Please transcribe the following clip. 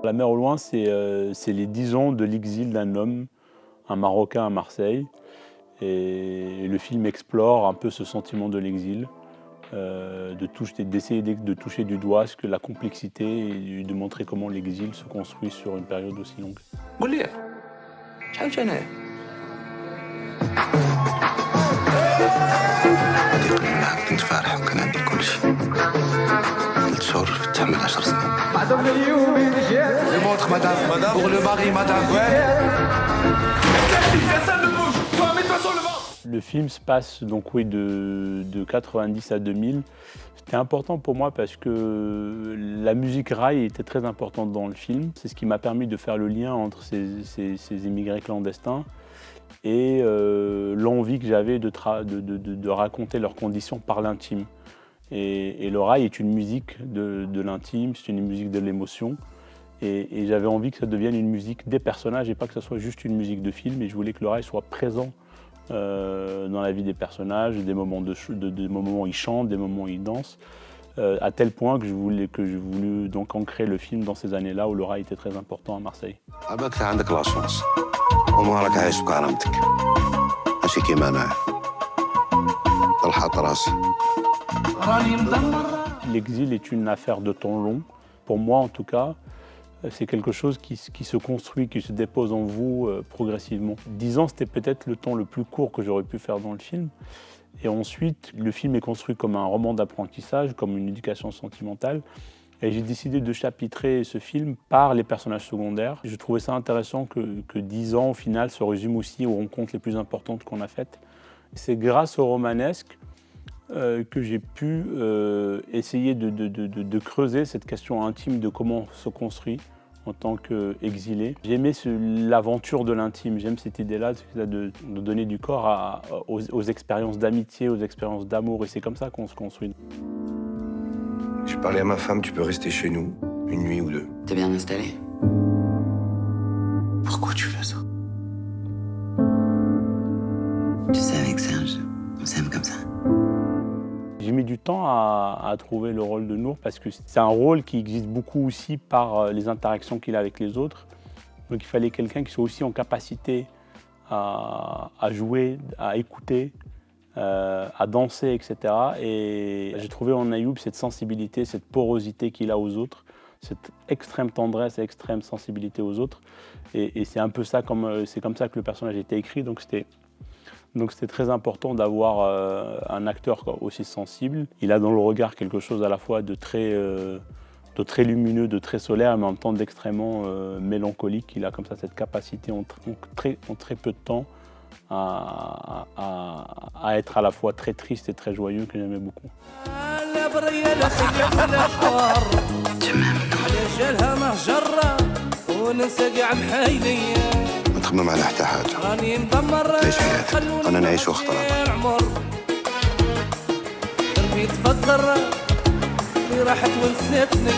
La mer au loin, c'est les 10 ans de l'exil d'un homme, un Marocain à Marseille. Et le film explore un peu ce sentiment de l'exil, d'essayer de toucher du doigt la complexité et de montrer comment l'exil se construit sur une période aussi longue. قول لي شحال كان هنايا؟ هذيك المرة كنت فرح وكان عندي كل شيء. 3 شهور تحمل 10 سنين. Le montre madame, pour le mari madame. Le film se passe donc oui de 90 à 2000. C'était important pour moi parce que la musique raï était très importante dans le film. C'est ce qui m'a permis de faire le lien entre ces immigrés clandestins et l'envie que j'avais de raconter leurs conditions par l'intime. Et le raï est une musique de l'intime, c'est une musique de l'émotion. Et j'avais envie que ça devienne une musique des personnages et pas que ça soit juste une musique de film. Et je voulais que le raï soit présent dans la vie des personnages, des moments où ils chantent, des moments où ils dansent, à tel point que j'ai voulu donc ancrer le film dans ces années-là où le raï était très important à Marseille. عباك عندك لا شونس وما راك عايش بكرامتك ماشي كيما انا طلحت راسي راني مدمر. L'exil est une affaire de temps long, pour moi en tout cas. C'est quelque chose qui se construit, qui se dépose en vous progressivement. 10 ans, c'était peut-être le temps le plus court que j'aurais pu faire dans le film. Et ensuite, le film est construit comme un roman d'apprentissage, comme une éducation sentimentale. Et j'ai décidé de chapitrer ce film par les personnages secondaires. Je trouvais ça intéressant que 10 ans, au final, se résument aussi aux rencontres les plus importantes qu'on a faites. C'est grâce au romanesque que j'ai pu essayer de creuser cette question intime de comment on se construit en tant qu'exilé. J'aimais l'aventure de l'intime, j'aime cette idée-là de donner du corps aux expériences d'amitié, aux expériences d'amour, et c'est comme ça qu'on se construit. J'ai parlé à ma femme, tu peux rester chez nous, une nuit ou 2. T'es bien installé? Pourquoi tu fais ça? Tu sais, avec Serge, on s'aime comme ça. J'ai mis du temps à trouver le rôle de Nour parce que c'est un rôle qui existe beaucoup aussi par les interactions qu'il a avec les autres. Donc il fallait quelqu'un qui soit aussi en capacité à jouer, à écouter, à danser, etc. Et j'ai trouvé en Ayoub cette sensibilité, cette porosité qu'il a aux autres, cette extrême tendresse et extrême sensibilité aux autres. Et c'est un peu ça, c'est comme ça que le personnage a été écrit. Donc c'était très important d'avoir un acteur aussi sensible. Il a dans le regard quelque chose à la fois de très lumineux, de très solaire, mais en même temps d'extrêmement mélancolique. Il a comme ça cette capacité en très peu de temps à être à la fois très triste et très joyeux, que j'aimais beaucoup. Tu m'aimes, ما تخمم على حتى حاجة. عيش حياتك، أنا نعيش وأختار. دربي تفكر اللي راحت ونسيتني